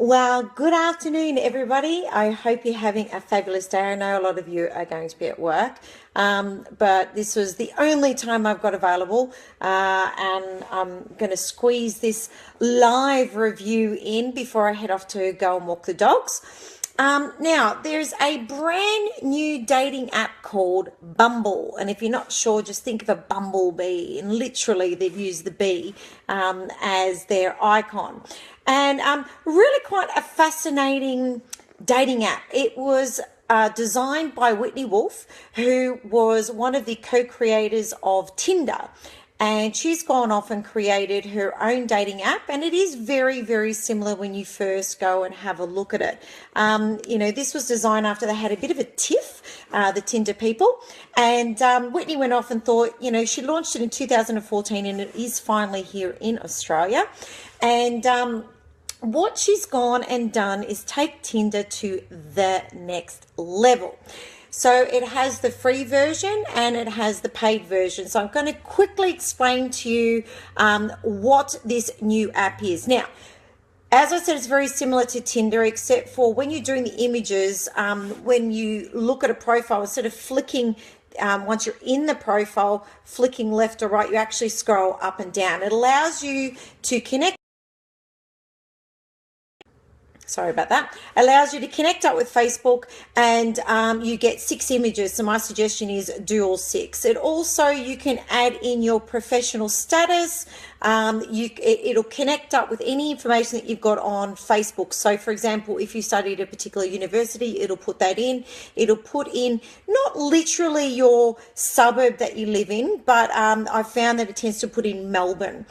Well, good afternoon, everybody. I hope you're having a fabulous day. I know a lot of you are going to be at work, but this was the only time I've got available, and I'm going to squeeze this live review in before I head off to go and walk the dogs. Now, there's a brand new dating app called Bumble. And if you're not sure, just think of a bumblebee. And literally, they've used the bee as their icon. And really quite a fascinating dating app. It was designed by Whitney Wolfe, who was one of the co-creators of Tinder. And she's gone off and created her own dating app, and it is very, very similar when you first go and have a look at it. This was designed after they had a bit of a tiff, the Tinder people, and Whitney went off and thought, she launched it in 2014, and it is finally here in Australia. And what she's gone and done is take Tinder to the next level. So it has the free version and it has the paid version. So I'm going to quickly explain to you what this new app is. Now, as I said, it's very similar to Tinder, except for when you're doing the images, when you look at a profile, instead of flicking, once you're in the profile, flicking left or right, you actually scroll up and down. It allows you to connect. Sorry about that. Allows you to connect up with Facebook, and you get 6 images. So my suggestion is do all 6. It also, you can add in your professional status. It'll connect up with any information that you've got on Facebook. So for example, if you studied at a particular university, it'll put that in. It'll put in not literally your suburb that you live in, but I found that it tends to put in Melbourne.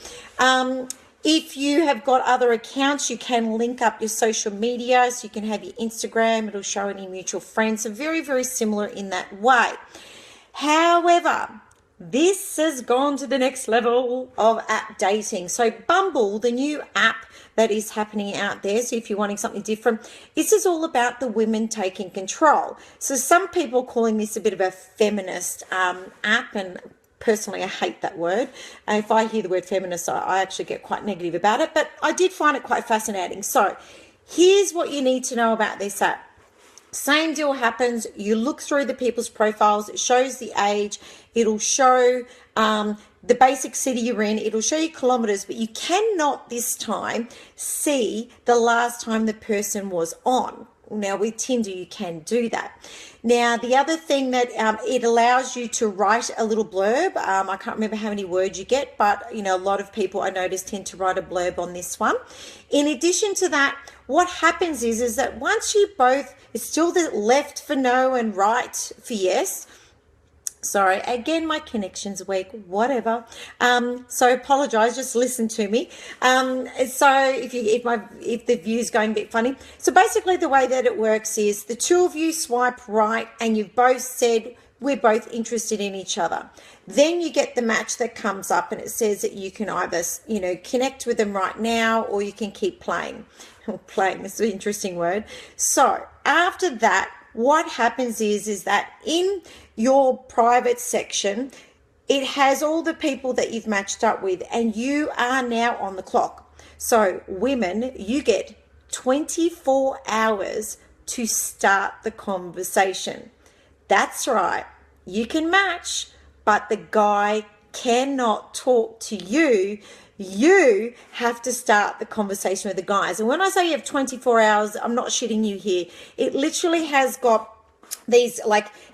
If you have got other accounts, you can link up your social media. So you can have your Instagram. It'll show any mutual friends. So very, very similar in that way. However, this has gone to the next level of app dating. So Bumble, the new app that is happening out there, so if you're wanting something different, this is all about the women taking control. So some people are calling this a bit of a feminist app, and personally, I hate that word. If I hear the word feminist, I actually get quite negative about it, but I did find it quite fascinating. So here's what you need to know about this app. Same deal happens. You look through the people's profiles. It shows the age. It'll show the basic city you're in. It'll show you kilometers, but you cannot this time see the last time the person was on. Now with Tinder, you can do that. Now, the other thing that it allows you to write a little blurb. I can't remember how many words you get, but a lot of people I notice tend to write a blurb on this one. In addition to that, what happens is that once you both, it's still the left for no and right for yes. Sorry, again, my connection's weak, whatever. So apologize, just listen to me. So if the view's going a bit funny. So basically the way that it works is the two of you swipe right and you've both said we're both interested in each other. Then you get the match that comes up and it says that you can either, connect with them right now or you can keep playing. Playing, this is an interesting word. So after that, what happens is that in your private section, it has all the people that you've matched up with, and you are now on the clock. So women, you get 24 hours to start the conversation. That's right. You can match, but the guy cannot talk to you. You have to start the conversation with the guys. And when I say you have 24 hours, I'm not shitting you here. It literally has got these,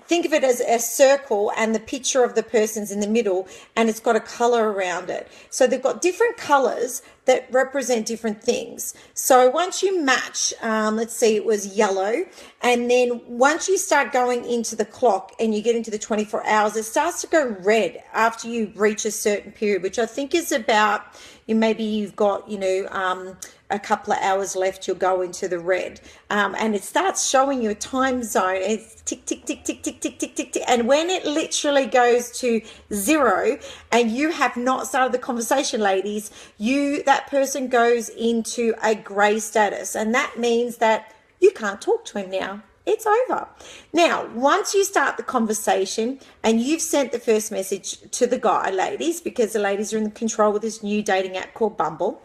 think of it as a circle and the picture of the person's in the middle, and it's got a color around it. So they've got different colors that represent different things. So once you match, let's see, it was yellow. And then once you start going into the clock and you get into the 24 hours, it starts to go red after you reach a certain period, which I think is about, maybe you've got, a couple of hours left, you'll go into the red. And it starts showing you a time zone. It's tick, tick, tick, tick, tick, tick, tick, tick, tick. And when it literally goes to 0 and you have not started the conversation, ladies, that person goes into a gray status. And that means that you can't talk to him now. It's over. Now, once you start the conversation and you've sent the first message to the guy, ladies, because the ladies are in control with this new dating app called Bumble,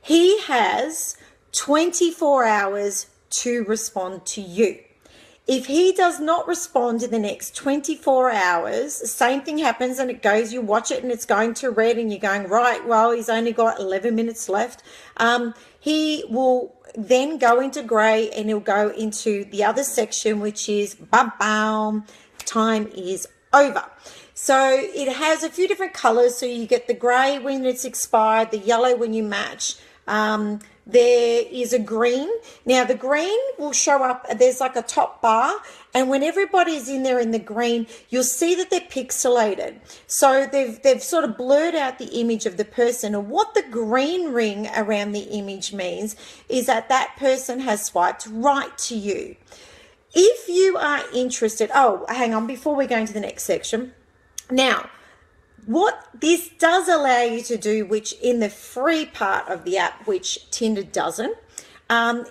he has 24 hours to respond to you. If he does not respond in the next 24 hours, same thing happens and it goes, you watch it and it's going to red and you're going, right, well, he's only got 11 minutes left. He will then go into gray and he'll go into the other section, which is bam, time is over. So it has a few different colors. So you get the gray when it's expired, the yellow when you match. There is a green. Now the green will show up, there's like a top bar, and when everybody's in there in the green, you'll see that they're pixelated. So they've sort of blurred out the image of the person, and what the green ring around the image means is that that person has swiped right to you. If you are interested, oh, hang on, before we go into the next section. Now, what this does allow you to do, which in the free part of the app, which Tinder doesn't,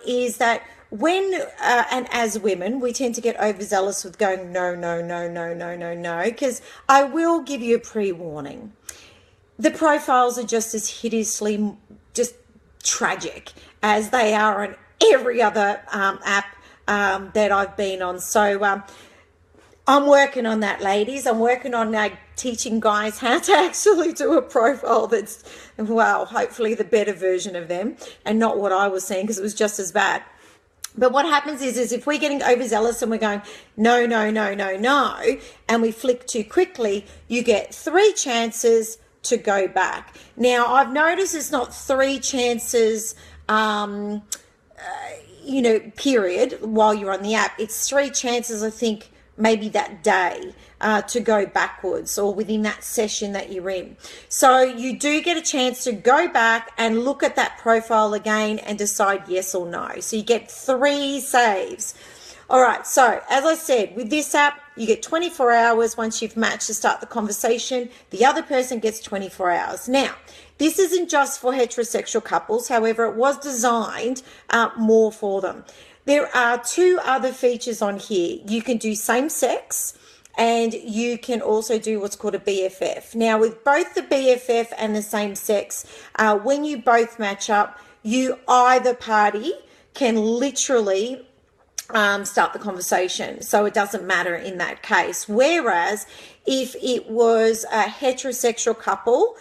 is that when, and as women, we tend to get overzealous with going, no, because I will give you a pre-warning. The profiles are just as hideously, just tragic as they are on every other app that I've been on. So I'm working on that, ladies. I'm working on teaching guys how to actually do a profile that's, well, hopefully the better version of them and not what I was saying, because it was just as bad. But what happens is if we're getting overzealous and we're going, no, and we flick too quickly, you get 3 chances to go back. Now, I've noticed it's not 3 chances, period, while you're on the app. It's 3 chances, I think, maybe that day to go backwards or within that session that you're in. So you do get a chance to go back and look at that profile again and decide yes or no. So you get 3 saves. All right, so as I said, with this app, you get 24 hours once you've matched to start the conversation. The other person gets 24 hours. Now, this isn't just for heterosexual couples. However, it was designed more for them. There are 2 other features on here. You can do same sex and you can also do what's called a BFF. Now, with both the BFF and the same sex, when you both match up, either party can literally start the conversation. So it doesn't matter in that case. Whereas if it was a heterosexual couple,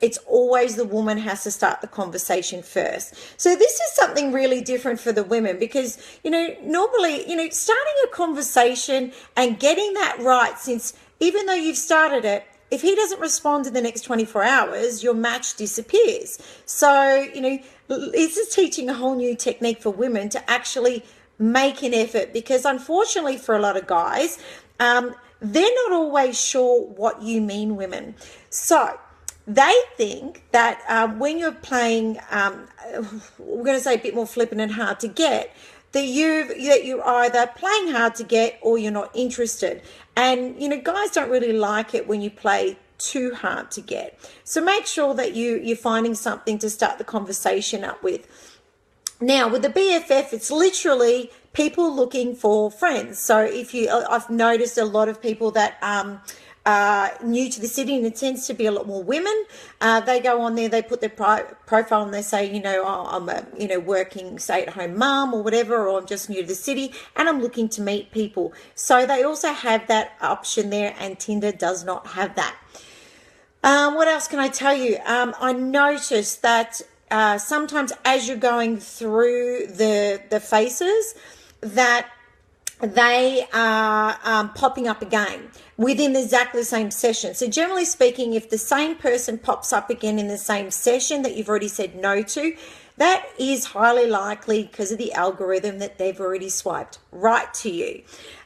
it's always the woman has to start the conversation first. So this is something really different for the women because, normally, starting a conversation and getting that right, since even though you've started it, if he doesn't respond in the next 24 hours, your match disappears. So, this is teaching a whole new technique for women to actually make an effort because unfortunately for a lot of guys, they're not always sure what you mean, women. So they think that when you're playing, we're going to say a bit more flippant and hard to get, that you're either playing hard to get or you're not interested. And, guys don't really like it when you play too hard to get. So make sure that you're finding something to start the conversation up with. Now, with the BFF, it's literally people looking for friends. So I've noticed a lot of people that new to the city, and it tends to be a lot more women. They go on there, they put their profile and they say, I'm a working stay-at-home mom or whatever, or I'm just new to the city and I'm looking to meet people. So they also have that option there, and Tinder does not have that. What else can I tell you? I noticed that sometimes as you're going through the faces, that they are popping up again within exactly the same session. So generally speaking, if the same person pops up again in the same session that you've already said no to, that is highly likely because of the algorithm that they've already swiped right to you.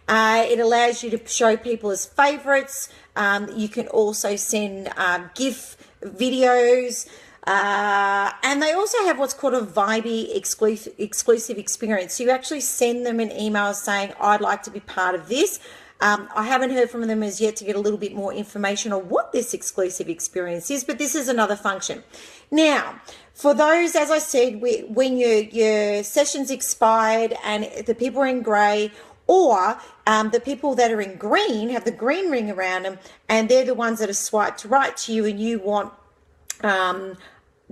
It allows you to show people as favorites. You can also send GIF videos. And they also have what's called a Vibey exclusive experience. So you actually send them an email saying, I'd like to be part of this. I haven't heard from them as yet to get a little bit more information on what this exclusive experience is, but this is another function. Now, for those, as I said, when your session's expired and the people are in grey, or the people that are in green have the green ring around them, and they're the ones that are swiped right to you, and you want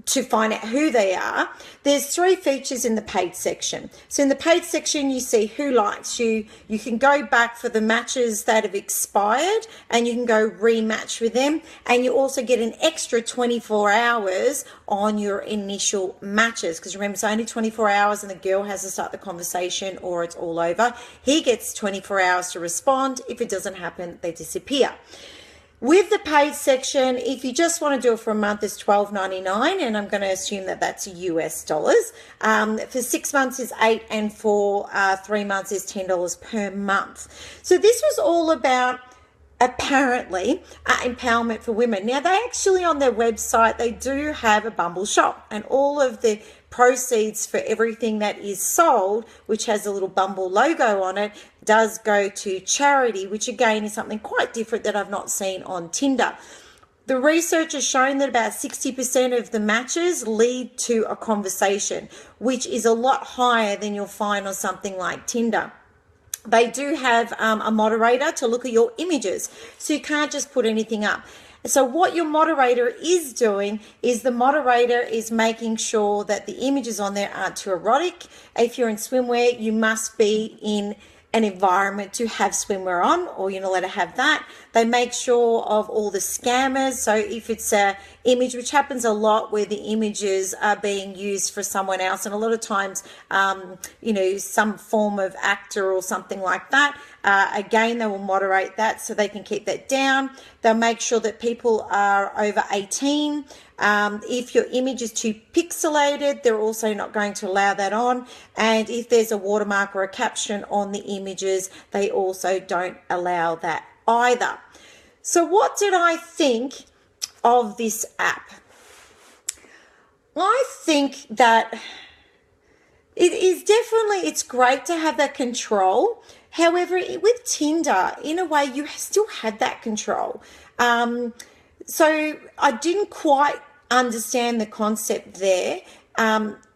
to find out who they are, there's 3 features in the paid section. So in the paid section, you see who likes you. You can go back for the matches that have expired and you can go rematch with them. And you also get an extra 24 hours on your initial matches. Because remember, it's only 24 hours and the girl has to start the conversation or it's all over. He gets 24 hours to respond. If it doesn't happen, they disappear. With the paid section, if you just want to do it for a month, it's $12.99, and I'm going to assume that that's US dollars. For 6 months is $8, and for 3 months is $10 per month. So this was all about, apparently, empowerment for women. Now, they actually, on their website, they do have a Bumble shop, and all of the proceeds for everything that is sold, which has a little Bumble logo on it, does go to charity, which again is something quite different that I've not seen on Tinder. The research has shown that about 60% of the matches lead to a conversation, which is a lot higher than you'll find on something like Tinder. They do have a moderator to look at your images, so you can't just put anything up. So what your moderator is doing is the moderator is making sure that the images on there aren't too erotic. If you're in swimwear, you must be in an environment to have swimwear on, or you're not allowed to have that. They make sure of all the scammers. So if it's a image, which happens a lot where the images are being used for someone else, and a lot of times, some form of actor or something like that, again, they will moderate that so they can keep that down. They'll make sure that people are over 18. If your image is too pixelated, they're also not going to allow that on. And if there's a watermark or a caption on the images, they also don't allow that either. So what did I think of this app? I think that it's great to have that control. However, with Tinder, in a way, you still had that control. So I didn't quite understand the concept there.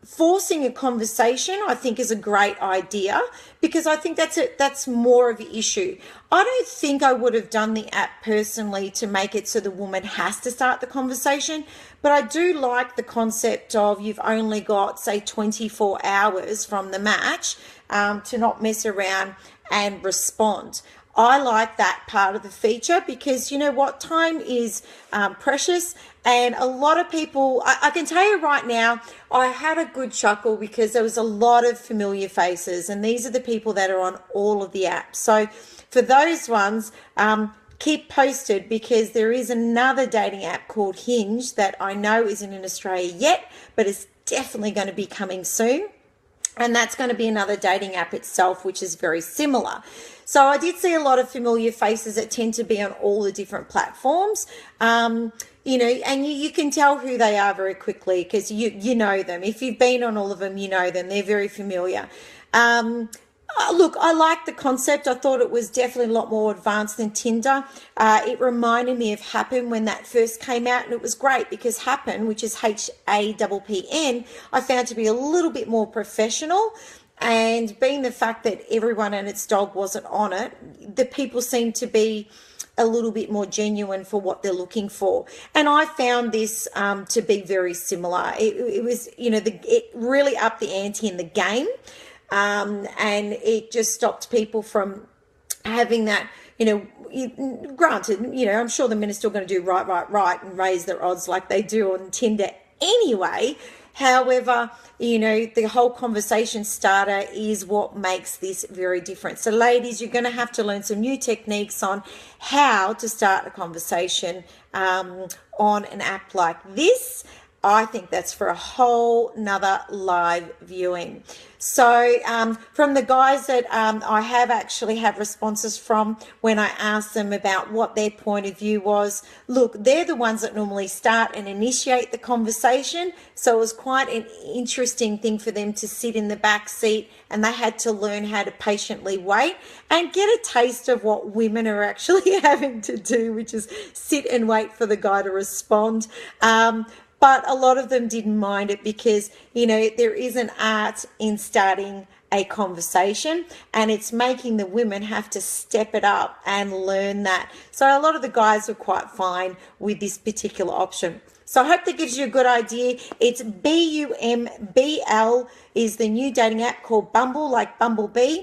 Forcing a conversation, I think, is a great idea, because I think that's more of an issue. I don't think I would have done the app personally to make it so the woman has to start the conversation, but I do like the concept of you've only got, say, 24 hours from the match to not mess around and respond. I like that part of the feature, because you know what, time is precious, and a lot of people, I can tell you right now, I had a good chuckle because there was a lot of familiar faces, and these are the people that are on all of the apps. So for those ones, keep posted, because there is another dating app called Hinge that I know isn't in Australia yet, but it's definitely going to be coming soon. And that's going to be another dating app itself, which is very similar. So I did see a lot of familiar faces that tend to be on all the different platforms, and you can tell who they are very quickly, because you know them. If you've been on all of them, you know them. They're very familiar. Look, I like the concept. I thought it was definitely a lot more advanced than Tinder. It reminded me of Happen when that first came out, and it was great because Happen, which is HAPPN, I found to be a little bit more professional. And being the fact that everyone and its dog wasn't on it, the people seemed to be a little bit more genuine for what they're looking for. And I found this to be very similar. It was, it really upped the ante in the game. And it just stopped people from having that, granted, I'm sure the men are still going to do right and raise their odds like they do on Tinder anyway. However, the whole conversation starter is what makes this very different. So ladies, you're going to have to learn some new techniques on how to start a conversation on an app like this. I think that's for a whole nother live viewing. So from the guys that I have responses from when I asked them about what their point of view was, look, they're the ones that normally start and initiate the conversation. So it was quite an interesting thing for them to sit in the back seat, and they had to learn how to patiently wait and get a taste of what women are actually having to do, which is sit and wait for the guy to respond. But a lot of them didn't mind it because, there is an art in starting a conversation, and it's making the women have to step it up and learn that. So a lot of the guys were quite fine with this particular option. So I hope that gives you a good idea. It's BUMBL is the new dating app called Bumble, like Bumblebee.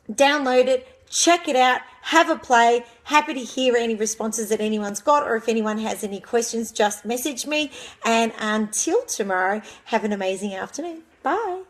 Download it, check it out, have a play. Happy to hear any responses that anyone's got, or if anyone has any questions, just message me. And until tomorrow, have an amazing afternoon. Bye.